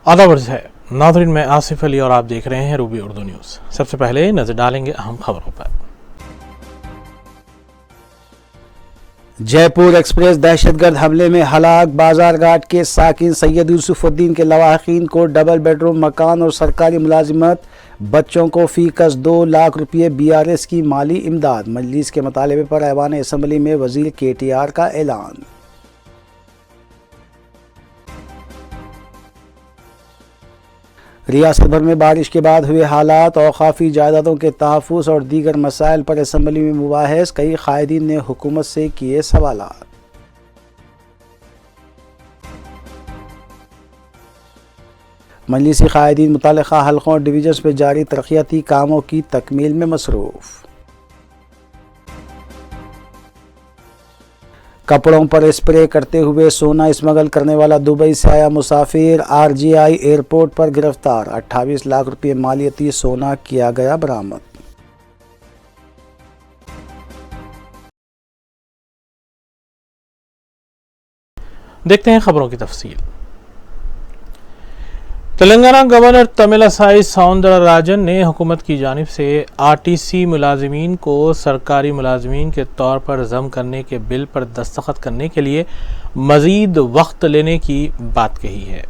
آداب عرض ہے ناظرین، میں آصف علی اور آپ دیکھ رہے ہیں روبی اردو نیوز۔ سب سے پہلے نظر ڈالیں گے اہم خبروں پر۔ جے پور ایکسپریس دہشت گرد حملے میں ہلاک، بازار گھاٹ کے ساکن سید یوسف الدین کے لواحقین کو ڈبل بیڈ روم مکان اور سرکاری ملازمت، بچوں کو فی کس 2 لاکھ روپے BRS کی مالی امداد۔ مجلس کے مطالبے پر ایوان اسمبلی میں وزیر KTR کا اعلان۔ ریاست بھر میں بارش کے بعد ہوئے حالات، اوقافی جائیدادوں کے تحفظ اور دیگر مسائل پر اسمبلی میں مباحث، کئی قائدین نے حکومت سے کیے سوالات۔ مجلسی قائدین متعلقہ حلقوں اور ڈویژنز میں جاری ترقیاتی کاموں کی تکمیل میں مصروف۔ کپڑوں پر اسپرے کرتے ہوئے سونا اسمگل کرنے والا دبئی سے آیا مسافر RGI ایئرپورٹ پر گرفتار، 28 لاکھ روپے مالیتی سونا کیا گیا برآمد۔ دیکھتے ہیں خبروں کی تفصیل۔ تلنگانہ گورنر تمل سائی ساؤندر راجن نے حکومت کی جانب سے RTC ملازمین کو سرکاری ملازمین کے طور پر ضم کرنے کے بل پر دستخط کرنے کے لیے مزید وقت لینے کی بات کہی ہے۔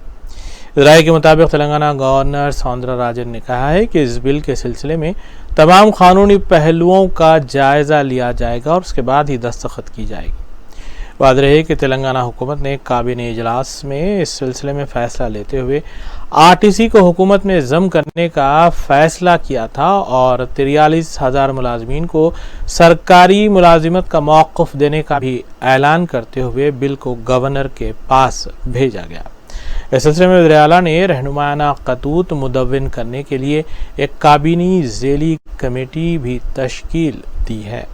رائے کے مطابق تلنگانہ گورنر ساؤندر راجن نے کہا ہے کہ اس بل کے سلسلے میں تمام قانونی پہلوؤں کا جائزہ لیا جائے گا اور اس کے بعد ہی دستخط کی جائے گی۔ واضح ہے کہ تلنگانہ حکومت نے کابینہ اجلاس میں اس سلسلے میں فیصلہ لیتے ہوئے RTC کو حکومت میں ضم کرنے کا فیصلہ کیا تھا اور 43,000 ملازمین کو سرکاری ملازمت کا موقف دینے کا بھی اعلان کرتے ہوئے بل کو گورنر کے پاس بھیجا گیا۔ اس سلسلے میں وزیر اعلیٰ نے رہنمایانہ خطوط مدون کرنے کے لیے ایک کابینی ذیلی کمیٹی بھی تشکیل دی ہے۔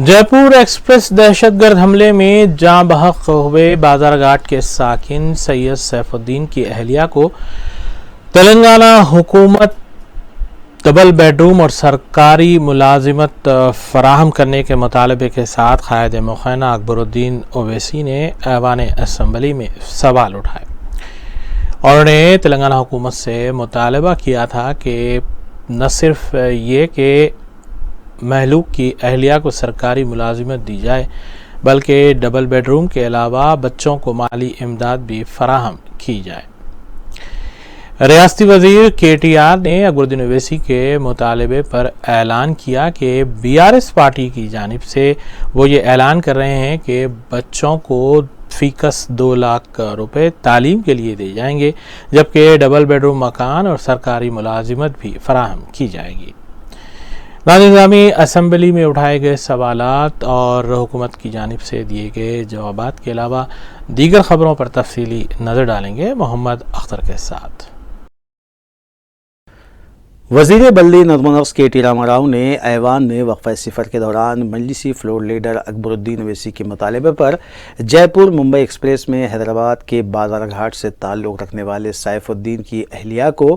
جے پور ایکسپریس دہشت گرد حملے میں جاں بحق ہوئے بازار گھاٹ کے ساکن سید سیف الدین کی اہلیہ کو تلنگانہ حکومت ڈبل بیڈ روم اور سرکاری ملازمت فراہم کرنے کے مطالبے کے ساتھ قائد مخینہ اکبر الدین اویسی نے ایوان اسمبلی میں سوال اٹھائے اور انہوں نے تلنگانہ حکومت سے مطالبہ کیا تھا کہ نہ صرف یہ کہ مہلوک کی اہلیہ کو سرکاری ملازمت دی جائے بلکہ ڈبل بیڈ روم کے علاوہ بچوں کو مالی امداد بھی فراہم کی جائے۔ ریاستی وزیر KTR نے اکبر الدین اویسی کے مطالبے پر اعلان کیا کہ BRS پارٹی کی جانب سے وہ یہ اعلان کر رہے ہیں کہ بچوں کو فی کس 2 لاکھ روپے تعلیم کے لیے دیے جائیں گے، جبکہ ڈبل بیڈ روم مکان اور سرکاری ملازمت بھی فراہم کی جائے گی۔ نظامی اسمبلی میں اٹھائے گئے سوالات اور حکومت کی جانب سے دیے گئے جوابات کے علاوہ دیگر خبروں پر تفصیلی نظر ڈالیں گے محمد اختر کے ساتھ۔ وزیر بلدی نظم و نسق KT راما راؤ نے ایوان میں وقفہ صفر کے دوران مجلسی فلور لیڈر اکبر الدین اویسی کے مطالبے پر جے پور ممبئی ایکسپریس میں حیدرآباد کے بازار گھاٹ سے تعلق رکھنے والے سیف الدین کی اہلیہ کو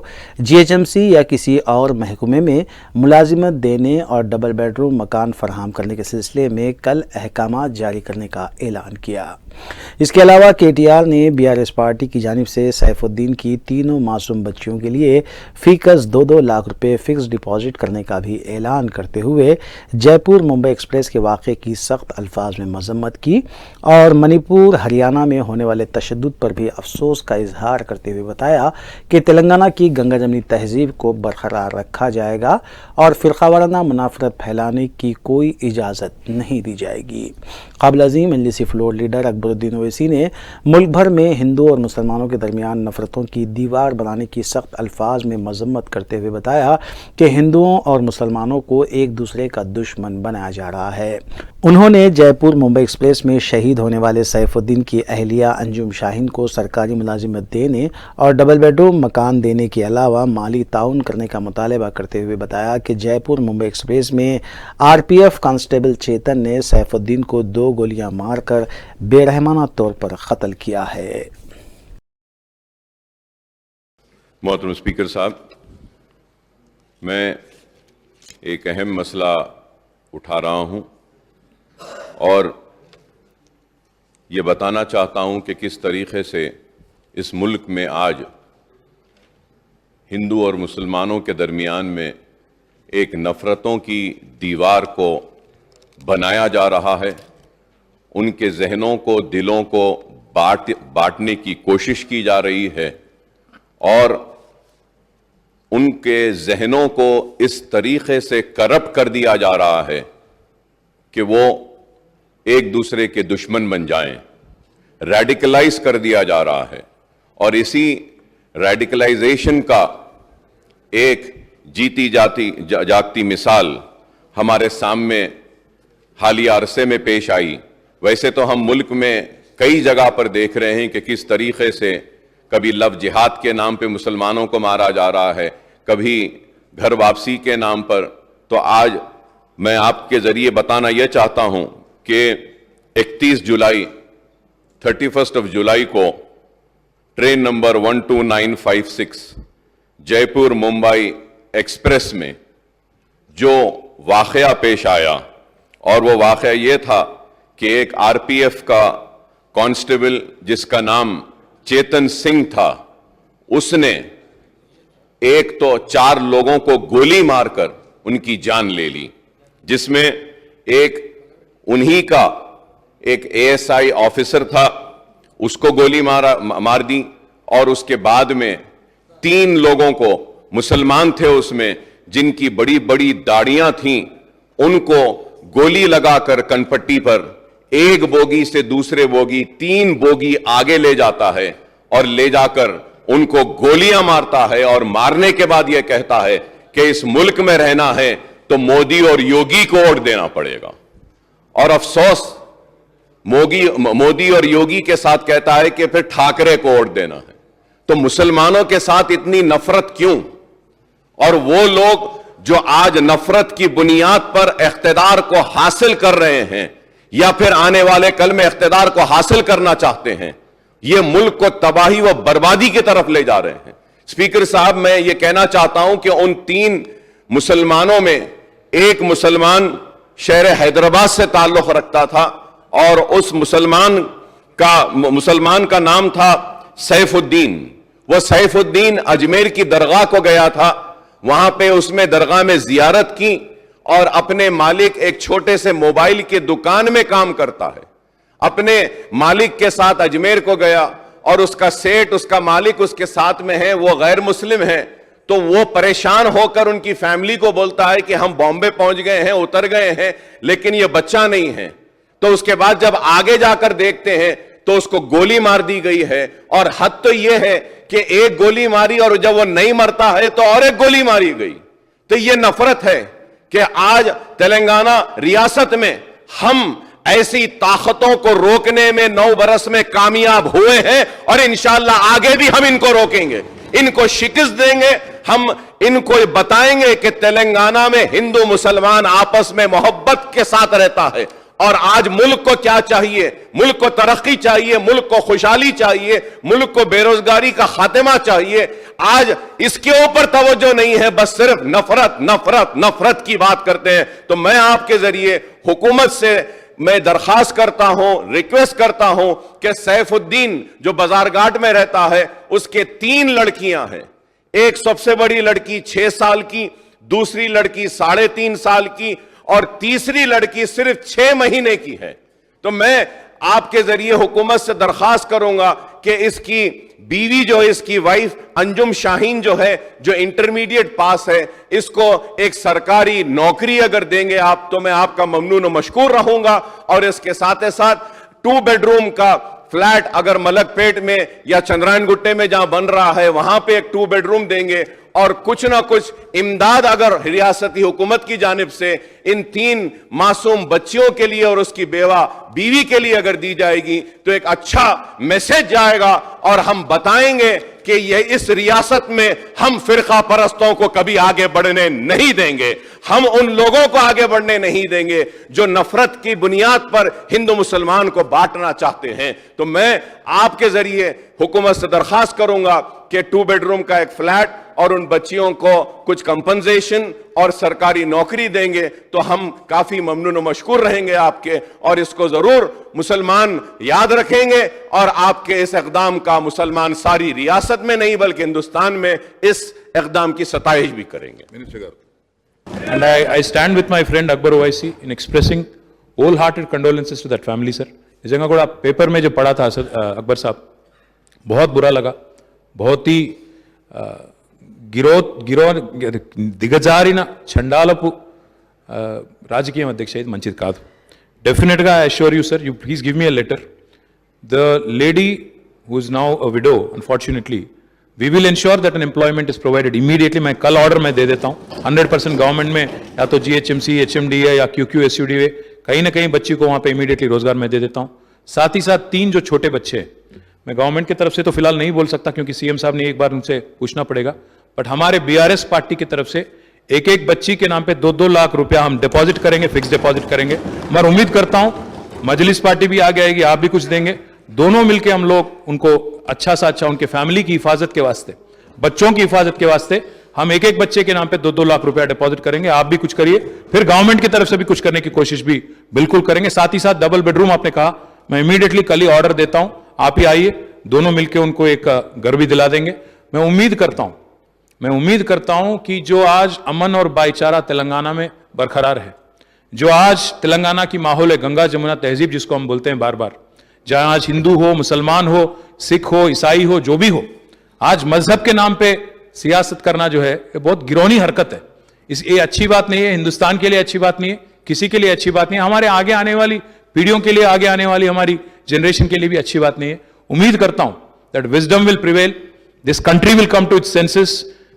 GHMC یا کسی اور محکمے میں ملازمت دینے اور ڈبل بیڈ روم مکان فراہم کرنے کے سلسلے میں کل احکامات جاری کرنے کا اعلان کیا۔ اس کے علاوہ KTR نے BRS پارٹی کی جانب سے سیف الدین کی تینوں معصوم بچیوں کے لیے فی کس 2 لاکھ روپے فکس ڈپازٹ کرنے کا بھی اعلان کرتے ہوئے جے پور ممبئی ایکسپریس کے واقعے کی سخت الفاظ میں مذمت کی اور منی پور ہریانہ میں ہونے والے تشدد پر بھی افسوس کا اظہار کرتے ہوئے بتایا کہ تلنگانہ کی گنگا جمنی تہذیب کو برقرار رکھا جائے گا اور فرقہ وارانہ منافرت پھیلانے کی کوئی اجازت نہیں دی جائے گی۔ قابل عظیم مجلسی فلور لیڈر اکبر الدین اویسی نے ملک بھر میں ہندو اور مسلمانوں کے درمیان نفرتوں کی دیوار بنانے کی سخت الفاظ میں مذمت کرتے ہوئے بتایا کہ ہندوؤں اور مسلمانوں کو ایک دوسرے کا دشمن بنایا جا رہا ہے۔ انہوں نے جے پور ممبئی ایکسپریس میں شہید ہونے والے سیف الدین کی اہلیہ انجم شاہین کو سرکاری ملازمت دینے اور ڈبل بیڈ روم مکان دینے کے علاوہ مالی تعاون کرنے کا مطالبہ کرتے ہوئے بتایا کہ جے پور ممبئی ایکسپریس میں RPF کانسٹیبل چیتن نے سیف الدین کو 2 گولیاں مار کر بے رحمانہ طور پر قتل کیا ہے۔ محترم اسپیکر صاحب، میں ایک اہم مسئلہ اٹھا رہا ہوں اور یہ بتانا چاہتا ہوں کہ کس طریقے سے اس ملک میں آج ہندو اور مسلمانوں کے درمیان میں ایک نفرتوں کی دیوار کو بنایا جا رہا ہے، ان کے ذہنوں کو، دلوں کو بانٹنے کی کوشش کی جا رہی ہے اور ان کے ذہنوں کو اس طریقے سے کرپٹ کر دیا جا رہا ہے کہ وہ ایک دوسرے کے دشمن بن جائیں، ریڈیکلائز کر دیا جا رہا ہے۔ اور اسی ریڈیکلائزیشن کا ایک جیتی جاگتی مثال ہمارے سامنے حالیہ عرصے میں پیش آئی۔ ویسے تو ہم ملک میں کئی جگہ پر دیکھ رہے ہیں کہ کس طریقے سے کبھی لو جہاد کے نام پہ مسلمانوں کو مارا جا رہا ہے، کبھی گھر واپسی کے نام پر۔ تو آج میں آپ کے ذریعے بتانا یہ چاہتا ہوں کہ 31 جولائی 31 جولائی کو ٹرین نمبر 12956 جے پور ممبئی ایکسپریس میں جو واقعہ پیش آیا، اور وہ واقعہ یہ تھا کہ ایک آر پی ایف کا کانسٹیبل جس کا نام چیتن سنگھ تھا، اس نے ایک تو 4 لوگوں کو گولی مار کر ان کی جان لے لی، جس میں ایک انہی کا ایک اے ایس آئی آفیسر تھا، اس کو گولی مار دی، اور اس کے بعد میں 3 لوگوں کو، مسلمان تھے اس میں، جن کی بڑی بڑی داڑیاں تھیں، ان کو گولی لگا کر کنپٹی پر ایک بوگی سے دوسرے بوگی 3 بوگی آگے لے جاتا ہے اور لے جا کر ان کو گولیاں مارتا ہے، اور مارنے کے بعد یہ کہتا ہے کہ اس ملک میں رہنا ہے تو مودی اور یوگی کو ووٹ دینا پڑے گا۔ اور افسوس مودی اور یوگی کے ساتھ کہتا ہے کہ پھر ٹھاکرے کو ووٹ دینا ہے۔ تو مسلمانوں کے ساتھ اتنی نفرت کیوں؟ اور وہ لوگ جو آج نفرت کی بنیاد پر اقتدار کو حاصل کر رہے ہیں یا پھر آنے والے کل میں اقتدار کو حاصل کرنا چاہتے ہیں، یہ ملک کو تباہی و بربادی کی طرف لے جا رہے ہیں۔ اسپیکر صاحب، میں یہ کہنا چاہتا ہوں کہ ان 3 مسلمانوں میں ایک مسلمان شہر حیدرآباد سے تعلق رکھتا تھا، اور اس مسلمان کا نام تھا سیف الدین۔ وہ سیف الدین اجمیر کی درگاہ کو گیا تھا، وہاں پہ اس میں درگاہ میں زیارت کی، اور اپنے مالک، ایک چھوٹے سے موبائل کی دکان میں کام کرتا ہے، اپنے مالک کے ساتھ اجمیر کو گیا، اور اس کا سیٹ، اس کا مالک اس کے ساتھ میں ہے، وہ غیر مسلم ہے۔ تو وہ پریشان ہو کر ان کی فیملی کو بولتا ہے کہ ہم بامبے پہنچ گئے ہیں، اتر گئے ہیں، لیکن یہ بچہ نہیں ہے۔ تو اس کے بعد جب آگے جا کر دیکھتے ہیں تو اس کو گولی مار دی گئی ہے، اور حد تو یہ ہے کہ ایک گولی ماری اور جب وہ نہیں مرتا ہے تو اور ایک گولی ماری گئی۔ تو یہ نفرت ہے کہ آج تلنگانہ ریاست میں ہم ایسی طاقتوں کو روکنے میں 9 برس میں کامیاب ہوئے ہیں، اور انشاءاللہ آگے بھی ہم ان کو روکیں گے، ان کو شکست دیں گے۔ ہم ان کو بتائیں گے کہ تلنگانہ میں ہندو مسلمان آپس میں محبت کے ساتھ رہتا ہے، اور آج ملک کو کیا چاہیے؟ ملک کو ترقی چاہیے، ملک کو خوشحالی چاہیے، ملک کو بے روزگاری کا خاتمہ چاہیے۔ آج اس کے اوپر توجہ نہیں ہے، بس صرف نفرت نفرت نفرت کی بات کرتے ہیں۔ تو میں آپ کے ذریعے حکومت سے میں درخواست کرتا ہوں، ریکویسٹ کرتا ہوں کہ سیف الدین جو بازار گھاٹ میں رہتا ہے، اس کے 3 لڑکیاں ہیں، ایک سب سے بڑی لڑکی 6 سال کی، دوسری لڑکی 3.5 سال کی، اور تیسری لڑکی صرف 6 مہینے کی ہے۔ تو میں آپ کے ذریعے حکومت سے درخواست کروں گا کہ اس کی بیوی جو اس کی وائف انجم شاہین جو ہے، جو انٹرمیڈیٹ پاس ہے، اس کو ایک سرکاری نوکری اگر دیں گے آپ تو میں آپ کا ممنون و مشکور رہوں گا، اور اس کے ساتھ 2 بیڈ روم کا فلیٹ اگر ملک پیٹ میں یا چندرائن گٹے میں جہاں بن رہا ہے وہاں پہ ایک 2 بیڈ روم دیں گے، اور کچھ نہ کچھ امداد اگر ریاستی حکومت کی جانب سے ان 3 معصوم بچیوں کے لیے اور اس کی بیوی کے لیے اگر دی جائے گی تو ایک اچھا میسج جائے گا، اور ہم بتائیں گے کہ یہ اس ریاست میں ہم فرقہ پرستوں کو کبھی آگے بڑھنے نہیں دیں گے، ہم ان لوگوں کو آگے بڑھنے نہیں دیں گے جو نفرت کی بنیاد پر ہندو مسلمان کو بانٹنا چاہتے ہیں۔ تو میں آپ کے ذریعے حکومت سے درخواست کروں گا کہ 2 بیڈ روم کا ایک فلیٹ اور ان بچیوں کو کچھ کمپنسیشن اور سرکاری نوکری دیں گے تو ہم کافی ممنون و مشکور رہیں گے آپ کے, اور اس کو ضرور مسلمان یاد رکھیں گے, اور آپ کے اس اقدام کا مسلمان ساری ریاست میں نہیں بلکہ ہندوستان میں اس اقدام کی ستائش بھی کریں گے. And I stand with my friend Akbar Owaisi in expressing wholehearted condolences to that family, sir. اس جگہ کو آپ پیپر میں جو پڑھا تھا اکبر صاحب, بہت برا لگا. بہت ہی దిగజారిన చండాలపు రాజకీయం అధ్యక్ష ఇది మంచిది కాదు. డెఫినెట్గా I assure you sir, you please give me a letter. The lady who is now a widow, unfortunately we will ensure that an employment is provided immediately. मैं कल ऑर्डर में दे देता हूँ. 100% गवर्नमेंट में या तो GHMC, HMDA या QQSUDA कहीं ना कहीं बच्ची को वहाँ पे इमीडिएटली रोजगार मैं दे देता हूँ. साथ ही साथ 3 जो छोटे बच्चे हैं, मैं गवर्नमेंट की तरफ से तो फिलहाल नहीं बोल सकता क्योंकि सीएम साहब ने एक बार उनसे पूछना पड़ेगा, बट हमारे BRS पार्टी की तरफ से एक एक बच्ची के नाम पे 2-2 लाख रुपया हम डिपॉजिट करेंगे, फिक्स डिपॉजिट करेंगे. मैं उम्मीद करता हूँ मजलिस पार्टी भी आगे आएगी, आप भी कुछ देंगे. दोनों मिलकर हम लोग उनको अच्छा सा अच्छा उनके फैमिली की हिफाजत के वास्ते, बच्चों की हिफाजत के वास्ते हम एक एक बच्चे के नाम पे 2-2 लाख रुपया डिपॉजिट करेंगे. आप भी कुछ करिए, फिर गवर्नमेंट की तरफ से भी कुछ करने की कोशिश भी बिल्कुल करेंगे. साथ ही साथ डबल बेडरूम आपने कहा, मैं इमीडिएटली कल ही ऑर्डर देता हूं, आप ही आइए, दोनों मिलकर उनको एक घर भी दिला देंगे. मैं उम्मीद करता हूं कि जो आज अमन और भाईचारा तेलंगाना में बरकरार है, जो आज तेलंगाना की माहौल है, गंगा जमुना तहजीब जिसको हम बोलते हैं बार बार, जहां आज हिंदू हो, मुसलमान हो, सिख हो, ईसाई हो, जो भी हो, आज मजहब के नाम पे सियासत करना जो है ये बहुत गिरौनी हरकत है. ये अच्छी बात नहीं है, हिंदुस्तान के लिए अच्छी बात नहीं है, किसी के लिए अच्छी बात नहीं है, हमारे आगे आने वाली पीढ़ियों के लिए, आगे आने वाली हमारी जनरेशन के लिए भी अच्छी बात नहीं है. उम्मीद करता हूं that wisdom will prevail, this country will come to its senses,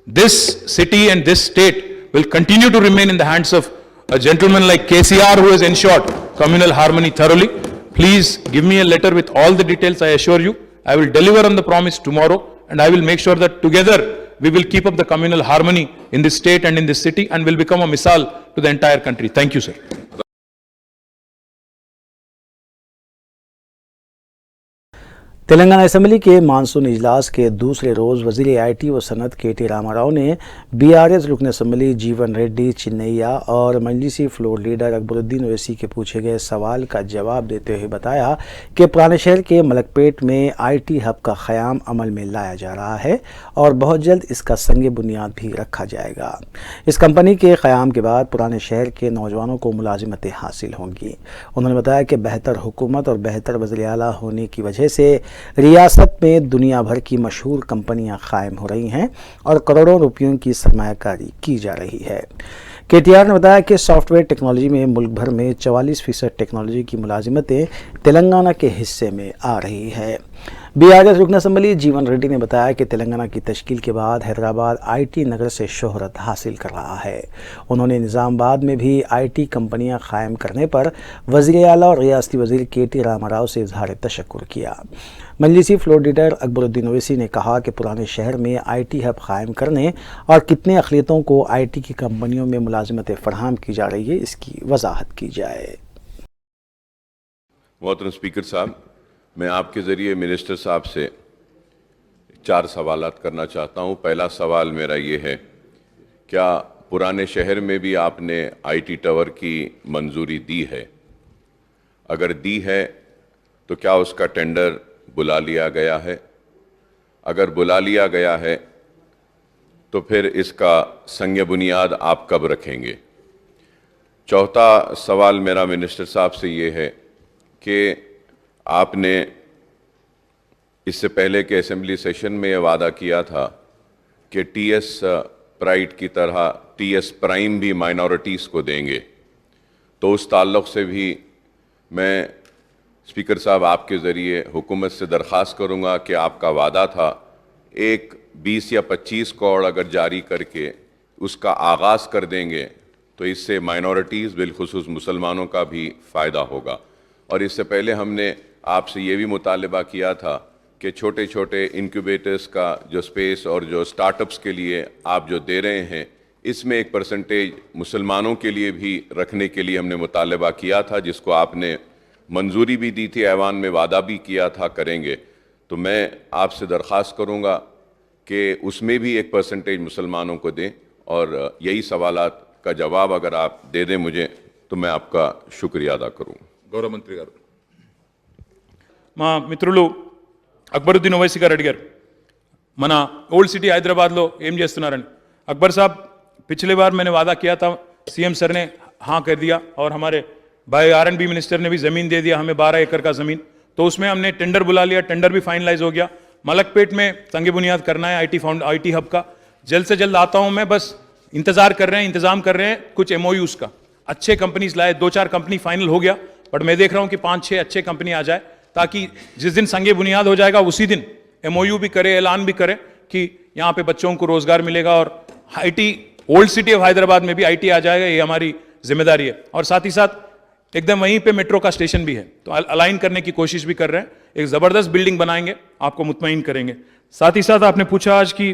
this city and this state will continue to remain in the hands of a gentleman like KCR who has ensured communal harmony thoroughly. Please give me a letter with all the details. I assure you, I will deliver on the promise tomorrow, and I will make sure that together we will keep up the communal harmony in this state and in this city, and will become a misal to the entire country. Thank you, sir. Telangana assembly के monsoon इजलास के दूसरे रोज़ वज़ीर IT व Sanat KT Rama Rao ने BRS रुकन assembly जीवन रेड्डी चिन्नैया और मजलिसी फ्लोर लीडर अकबरुद्दीन ओवैसी के पूछे गए सवाल का जवाब देते हुए बताया कि पुराने शहर के मलकपेट में IT हब का क़याम अमल में लाया जा रहा है और बहुत जल्द इसका संग बुनियाद भी रखा जाएगा. इस कंपनी के क़याम के बाद पुराने शहर के नौजवानों को मुलाजिमतें हासिल होंगी. उन्होंने बताया कि बेहतर हुकूमत और बेहतर वज़ीर आला होने की वजह से रियासत में दुनिया भर की मशहूर कंपनियां कायम हो रही हैं और करोड़ों रुपयों की सरमायाकारी की जा रही है. KTR ने बताया कि सॉफ्टवेयर टेक्नोलॉजी में मुल्क भर में 44% टेक्नोलॉजी की मुलाजिमतें तेलंगाना के हिस्से में आ रही है. BRS रुकन असम्बली जीवन रेड्डी ने बताया कि तेलंगाना की तश्कील के बाद हैदराबाद IT नगर से शोहरत हासिल कर रहा है. उन्होंने निज़ामाबाद में भी IT कंपनियां कायम करने पर वज़ीर आला और रियासती वज़ीर KT रामाराव से इजहार तशक्कुर किया. मजलिसी फ्लोर लीडर अकबरुद्दीन ओवैसी ने कहा कि पुराने शहर में IT हब कायम करने और कितने अक़लियतों को IT की कंपनियों में मुलाजिमतें फराहम की जा रही है, इसकी वजाहत की जाए. मोहतरम स्पीकर साहब, मैं आपके ज़रिए मिनिस्टर साहब से 4 सवालात करना चाहता हूँ. पहला सवाल मेरा ये है, क्या पुराने शहर में भी आपने IT टावर की मंजूरी दी है? अगर दी है तो क्या उसका टेंडर बुला लिया गया है? अगर बुला लिया गया है तो फिर इसका संग बुनियाद आप कब रखेंगे? चौथा सवाल मेरा मिनिस्टर साहब से ये है कि आपने इससे पहले के असेंबली सेशन में ये वादा किया था कि TS प्राइड की तरह TS प्राइम भी माइनॉरिटीज़ को देंगे, तो उस ताल्लुक़ से भी मैं स्पीकर साहब आपके ज़रिए हुकूमत से दरख्वास्त करूँगा कि आपका वादा था एक 20 या 25 करोड़ अगर जारी करके उसका आगाज़ कर देंगे तो इससे माइनॉरिटीज़ बिलखुसूस मुसलमानों का भी फ़ायदा होगा. और इससे पहले हमने आपसे ये भी मुतालबा किया था कि छोटे छोटे इंक्यूबेटर्स का जो स्पेस और जो स्टार्टअप्स के लिए आप जो दे रहे हैं, इसमें एक परसेंटेज मुसलमानों के लिए भी रखने के लिए हमने मुतालबा किया था, जिसको आपने मंजूरी भी दी थी, ऐवान में वादा भी किया था करेंगे. तो मैं आपसे दरख्वास्त करूँगा کہ اس میں بھی ایک پرسنٹیج مسلمانوں کو دیں, اور یہی سوالات کا جواب اگر آپ دے دیں مجھے تو میں آپ کا شکریہ ادا کروں. గౌరవ మంత్రి గారు, మా మిత్రులు అక్బరుద్దీన్ ఓవైసీ గారు అడిగారు మన ఓల్డ్ సిటీ హైదరాబాద్లో ఏం చేస్తున్నారని. अकबर साहब, पिछले बार मैंने वादा किया था, सीएम सर ने हाँ कर दिया और हमारे भाई R&B मिनिस्टर ने भी ज़मीन दे दिया हमें 12 एकड़ का ज़मीन. तो उसमें हमने टेंडर बुला लिया, टेंडर भी फाइनलाइज हो गया. मलकपेट में तंगे बुनियाद करना है आईटी हब का. जल्द से जल्द आता हूँ मैं, बस इंतज़ार कर रहे हैं, इंतज़ाम कर रहे हैं कुछ MOUs का. अच्छे कंपनीज लाए, 2-4 कंपनी फाइनल हो गया, बट मैं देख रहा हूँ कि 5-6 अच्छे कंपनी आ जाए, ताकि जिस दिन संगे बुनियाद हो जाएगा उसी दिन MOU भी करे, ऐलान भी करे कि यहाँ पे बच्चों को रोजगार मिलेगा और IT old city of Hyderabad में भी IT आ जाएगा. ये हमारी जिम्मेदारी है. और साथ ही साथ एकदम वहीं पे मेट्रो का स्टेशन भी है, तो अलाइन करने की कोशिश भी कर रहे हैं. एक ज़बरदस्त बिल्डिंग बनाएंगे, आपको मुतमईन करेंगे. साथ ही साथ आपने पूछा आज कि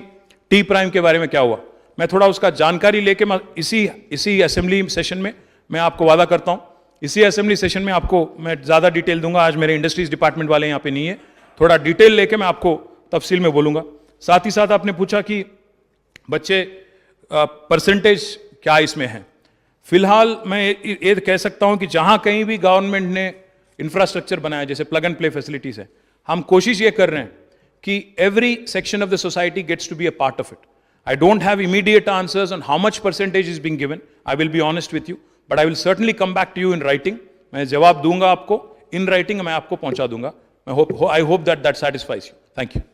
टी प्राइम के बारे में क्या हुआ, मैं थोड़ा उसका जानकारी लेके मैं इसी असेंबली सेशन में मैं आपको वादा करता हूँ, इसी असेंबली सेशन में आपको मैं ज़्यादा डिटेल दूंगा. आज मेरे इंडस्ट्रीज डिपार्टमेंट वाले यहाँ पे नहीं है, थोड़ा डिटेल लेके मैं आपको तफसील में बोलूँगा. साथ ही साथ आपने पूछा कि बच्चे परसेंटेज क्या इसमें है. फिलहाल मैं ये कह सकता हूँ कि जहाँ कहीं भी गवर्नमेंट ने इंफ्रास्ट्रक्चर बनाया, जैसे प्लग एंड प्ले फैसिलिटीज़ है, हम कोशिश ये कर रहे हैं कि every section of the society gets to be a part of it. I don't have immediate answers on how much percentage is being given. I will be honest with you, but I will certainly come back to you in writing. मैं जवाब दूंगा आपको in writing, मैं आपको पहुंचा दूंगा. I hope that satisfies you. Thank you.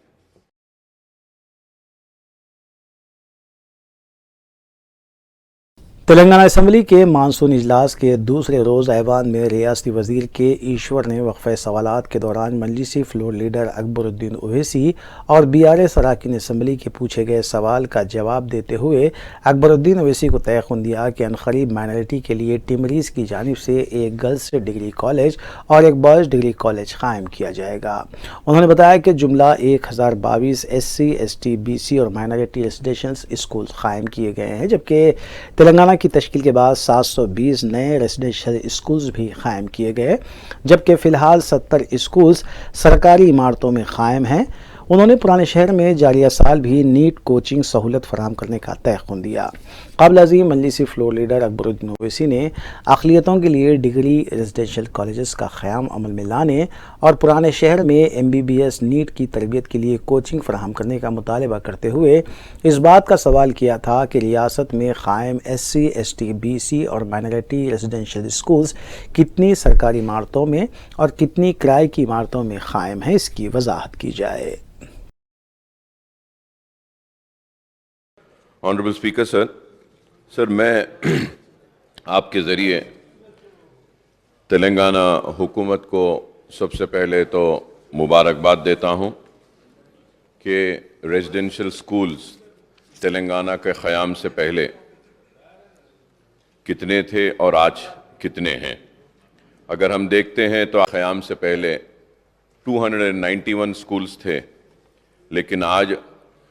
Telangana assembly के monsoon इजलास के दूसरे रोज़ ऐवान में रियासती वज़ीर के ईश्वर ने वक्फ़े सवालात के दौरान मजलिसी फ्लोर लीडर अकबरुद्दीन ओवैसी और BRS अरकान असम्बली के पूछे गए सवाल का जवाब देते हुए अकबरुद्दीन ओवैसी को तयक़ुन दिया कि अनक़रीब माइनॉरिटी के लिए टिमरीज़ की जानिब से एक गर्ल्स डिग्री कॉलेज और एक बॉयज़ डिग्री कॉलेज क़ायम किया जाएगा. उन्होंने बताया कि जुमला 1022 SC, ST, BC और माइनॉरिटी रेजिडेंशियल स्कूल क़ायम किए गए हैं, जबकि तेलंगाना की तश्कील के बाद 720 नए रेजिडेंशियल स्कूल्स भी कायम किए गए, जबकि फ़िलहाल 70 स्कूल्स सरकारी इमारतों में कायम हैं. उन्होंने पुराने शहर में जारिया साल भी नीट कोचिंग सहूलत फराहम करने का तयक़ुन दिया. क़ाबिल अज़ीम मजलिसी फ्लोर लीडर अकबरुद्दीन ओवैसी ने अक़लियतों के लिए डिग्री रेजिडेंशियल कॉलेजेस का क़याम अमल में लाने और पुराने शहर में MBBS नीट की तरबियत के लिए कोचिंग फराहम करने का मुतालबा करते हुए इस बात का सवाल किया था कि रियासत में क़ायम SC, ST, BC और माइनॉरिटी रेजिडेंशियल स्कूल्स कितनी सरकारी इमारतों में और कितनी किराए की इमारतों में क़ायम हैं, इसकी वजाहत की जाए. ऑनरेबल स्पीकर सर, मैं आपके ज़रिए तेलंगाना हुकूमत को सबसे पहले तो मुबारकबाद देता हूँ कि रेजिडेंशियल स्कूल्स तेलंगाना के क़याम से पहले कितने थे और आज कितने हैं. अगर हम देखते हैं तो क़याम से पहले 291 स्कूल्स थे, लेकिन आज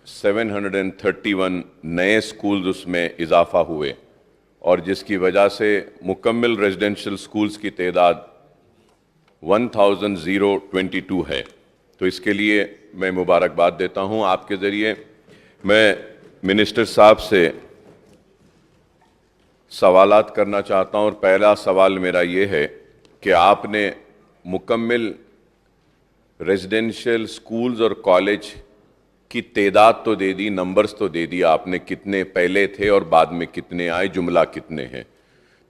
731 नए स्कूल्स उसमें इजाफा हुए, और जिसकी वजह से मुकम्मल रेजिडेंशियल स्कूल्स की तादाद 1022 है. तो इसके लिए मैं मुबारकबाद देता हूँ. आपके ज़रिए मैं मिनिस्टर साहब से सवालात करना चाहता हूँ, और पहला सवाल मेरा ये है कि आपने मुकम्मल रेजिडेंशियल स्कूल्स और कॉलेज की तादाद तो दे दी, नंबर्स तो दे दिया आपने, कितने पहले थे और बाद में कितने आए, जुमला कितने हैं.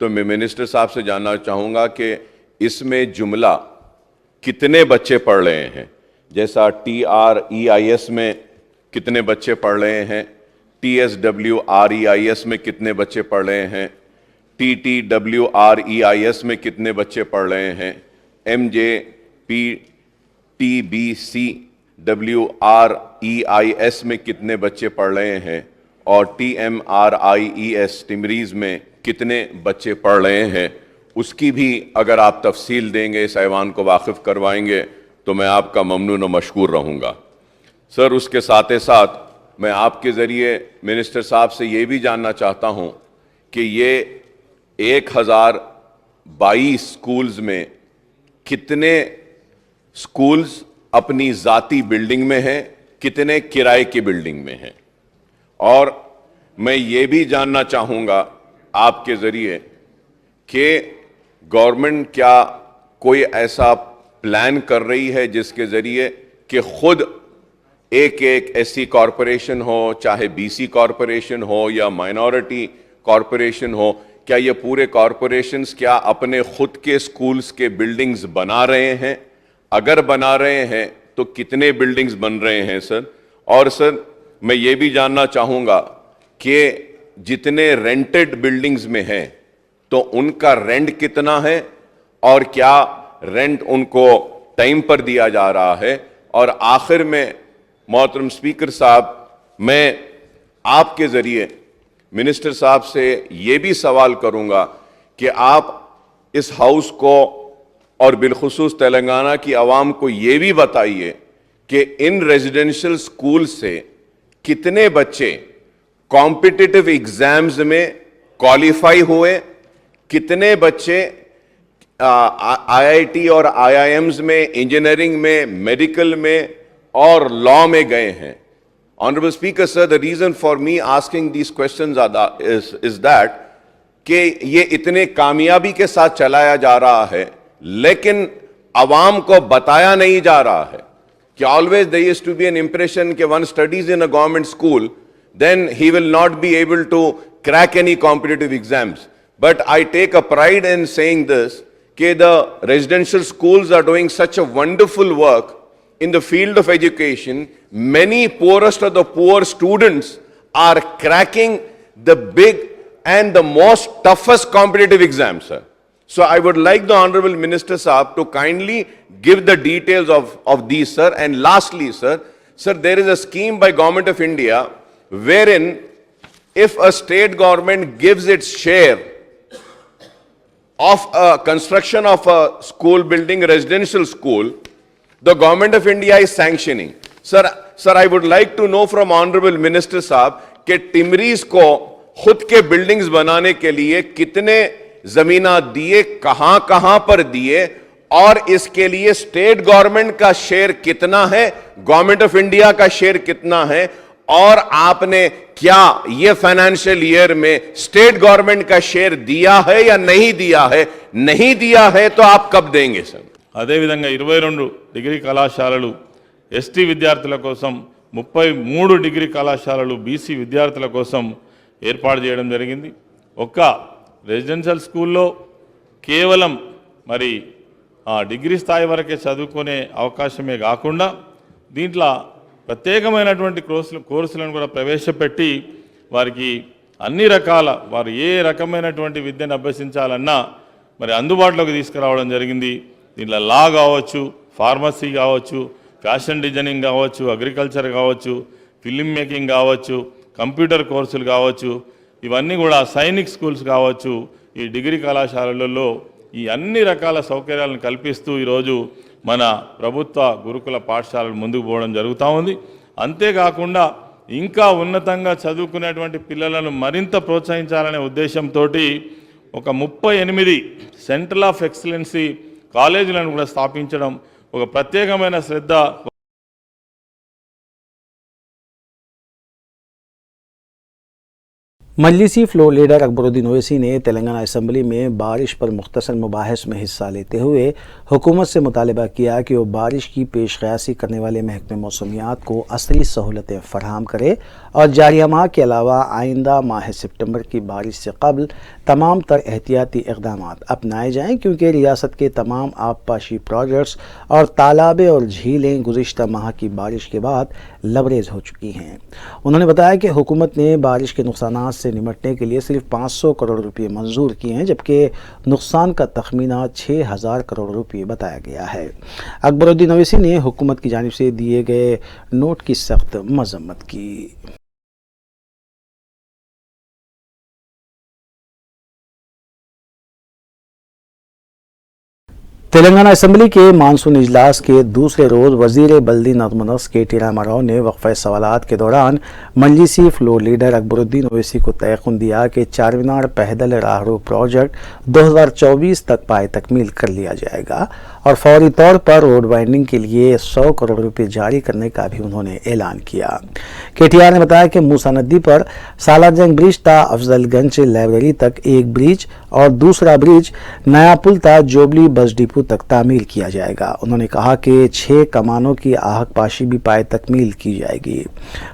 तो मैं मिनिस्टर साहब से जानना चाहूँगा कि इसमें जुमला कितने बच्चे पढ़ रहे हैं, जैसा TREIS में कितने बच्चे पढ़ रहे हैं, TSWREIS में कितने बच्चे पढ़ रहे हैं, TTWREIS में कितने बच्चे पढ़ रहे हैं, MJPTBCWREIS में कितने बच्चे पढ़ रहे हैं, और TMRIES टिमरीज़ में कितने बच्चे पढ़ रहे हैं, उसकी भी अगर आप तफसील देंगे, इस ऐवान को वाकिफ़ करवाएंगे, तो मैं आपका ममनून व मशकूर रहूँगा. सर, उसके साथ ही साथ मैं आपके ज़रिए मिनिस्टर साहब से ये भी जानना चाहता हूँ कि ये 1022 स्कूल्स में कितने स्कूल्स अपनी ज़ाती बिल्डिंग में हैं, कितने किराए की बिल्डिंग में हैं। और मैं ये भी जानना चाहूँगा आपके ज़रिए कि गवर्नमेंट क्या कोई ऐसा प्लान कर रही है जिसके ज़रिए कि खुद एक एससी कॉरपोरेशन हो, चाहे बीसी कॉरपोरेशन हो या माइनॉरिटी कॉरपोरेशन हो, क्या ये पूरे कॉरपोरेशंस क्या अपने खुद के स्कूल्स के बिल्डिंग्स बना रहे हैं? अगर बना रहे हैं तो कितने बिल्डिंग्स बन रहे हैं सर? और सर मैं ये भी जानना चाहूँगा कि जितने रेंटेड बिल्डिंग्स में हैं तो उनका रेंट कितना है और क्या रेंट उनको टाइम पर दिया जा रहा है? और आखिर में मोहतरम स्पीकर साहब, मैं आपके ज़रिए मिनिस्टर साहब से ये भी सवाल करूँगा कि आप इस हाउस को और बिलखुसूस तेलंगाना की आवाम को ये भी बताइए कि इन रेजिडेंशियल स्कूल से कितने बच्चे कॉम्पिटिटिव एग्जाम्स में क्वालिफाई हुए, कितने बच्चे आईआईटी और आईआईएम्स में, इंजीनियरिंग में, मेडिकल में और लॉ में गए हैं। Honorable Speaker, sir, the reason for me asking these questions is that कि ये इतने कामयाबी के साथ चलाया जा रहा है लेकिन अवाम को बताया नहीं जा रहा है कि always there used to be an impression कि one studies in a government school then he will not be able to crack any competitive exams. But I take a pride in saying this कि the residential schools are doing such a wonderful work in the field of education. Many poorest of the poor students are cracking the big and the most toughest competitive exams, sir. So I would like the Honorable Minister Saab to kindly give the details of these, sir. And lastly, sir, there is a scheme by Government of India wherein if a state government gives its share of a construction of a school building, a residential school, the Government of India is sanctioning. Sir, I would like to know from Honorable Minister Saab कि टिमरीज को खुद के buildings बनाने के लिए कितने जमीना दिए, कहां पर दिए और इसके लिए स्टेट गवर्नमेंट का शेयर कितना है, गवर्नमेंट ऑफ इंडिया का शेयर कितना है, और आपने क्या ये फाइनेंशियल ईयर में स्टेट गवर्नमेंट का शेयर दिया है या नहीं दिया है? नहीं दिया है तो आप कब देंगे सर? అదే విధంగా 22 డిగ్రీ కళాశాలలు ఎస్టీ విద్యార్థుల కోసం, 33 డిగ్రీ కళాశాలలు బీసీ విద్యార్థుల కోసం ఏర్పాటు చేయడం జరిగింది. ఒక్క రెసిడెన్షియల్ స్కూల్లో కేవలం మరి డిగ్రీ స్థాయి వరకే చదువుకునే అవకాశమే కాకుండా దీంట్లో ప్రత్యేకమైనటువంటి కోర్సులను కూడా ప్రవేశపెట్టి వారికి అన్ని రకాల వారు ఏ రకమైనటువంటి విద్యను అభ్యసించాలన్నా మరి అందుబాటులోకి తీసుకురావడం జరిగింది. దీంట్లో లా కావచ్చు, ఫార్మసీ కావచ్చు, ఫ్యాషన్ డిజైనింగ్ కావచ్చు, అగ్రికల్చర్ కావచ్చు, ఫిల్మ్ మేకింగ్ కావచ్చు, కంప్యూటర్ కోర్సులు కావచ్చు, ఇవన్నీ కూడా సైనిక్ స్కూల్స్ కావచ్చు, ఈ డిగ్రీ కళాశాలలలో ఈ అన్ని రకాల సౌకర్యాలను కల్పిస్తూ ఈరోజు మన ప్రభుత్వ గురుకుల పాఠశాలలు ముందుకు పోవడం జరుగుతూ ఉంది. అంతేకాకుండా ఇంకా ఉన్నతంగా చదువుకునేటువంటి పిల్లలను మరింత ప్రోత్సహించాలనే ఉద్దేశంతో ఒక 38 సెంటర్ ఆఫ్ ఎక్సలెన్సీ కాలేజీలను కూడా స్థాపించడం ఒక ప్రత్యేకమైన శ్రద్ధ. मजलिसी फ्लोर लीडर अकबरुद्दीन ओवैसी ने तेलंगाना असम्बली में बारिश पर मुख्तसर मुबाहिस में हिस्सा लेते हुए हुकूमत से मुतालबा किया कि वो बारिश की पेश क़यासी करने वाले महकमे मौसमियात को असली सहूलतें फराहम करे और जारिया माह के अलावा आइंदा माह सितंबर की बारिश से कबल तमाम तर एहतियाती इक़दाम अपनाए जाएँ, क्योंकि रियासत के तमाम आबपाशी प्रोजेक्ट्स और तालाबें और झीलें गुज़िश्ता माह की बारिश के बाद लबरेज हो चुकी हैं। उन्होंने बताया कि हुकूमत ने बारिश के नुकसान से निपटने के लिए सिर्फ 500 करोड़ रुपए मंजूर किए हैं, जबकि नुकसान का तखमीना 6000 करोड़ रुपए बताया गया है। अकबरुद्दीन ओवैसी ने हुकूमत की जानिब से दिए गए नोट की सख्त मजम्मत की। तेलंगाना असम्बली के मानसून इजलास के दूसरे रोज़ वज़ीर बल्दी नज़्म-ओ-नस्क़ के.टी. रामाराव ने वक़फ़े सवालात के दौरान मजलिसी फ्लोर लीडर अकबरुद्दीन ओवैसी को तयक़ुन दिया कि चारमीनार पैदल राहरो प्रोजेक्ट 2024 तक पाए तकमील कर लिया जाएगा اور فوری طور پر روڈ وائنڈنگ کے لیے 100 کروڑ روپے جاری کرنے کا بھی انہوں نے اعلان کیا۔ کے ٹی آر نے بتایا کہ موسیٰ ندی پر سالار جنگ برج تا افضل گنج لائبریری تک ایک برج اور دوسرا برج نیا پل تا جوبلی بس ڈپو تک تعمیر کیا جائے گا۔ انہوں نے کہا کہ 6 کمانوں کی آہک پاشی بھی پائے تکمیل کی جائے گی۔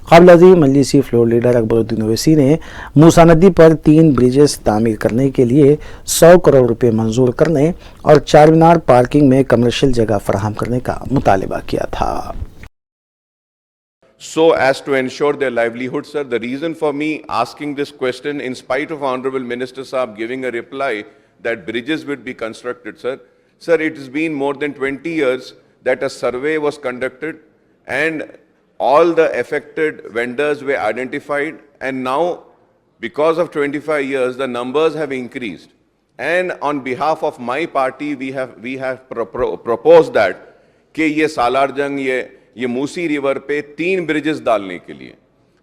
قبل ازیں مجلسی فلور لیڈر اکبر الدین اویسی نے موسیٰ ندی پر 3 بریجز تعمیر کرنے کے لیے 100 کروڑ روپے منظور کرنے اور چار مینار پارکنگ میں کمرشل جگہ فراہم کرنے کا مطالبہ کیا تھا۔ So as to ensure their livelihood, sir, the reason for me asking this question, in spite of Honorable Minister Saab giving a reply that bridges would be constructed, sir, it has been more than 20 years that a survey was conducted and all the affected vendors were identified, and now because of 25 years the numbers have increased, and on behalf of my party we have proposed that کہ یہ سالار جنگ یہ موسی river پہ 3 bridges ڈالنے کے لیے،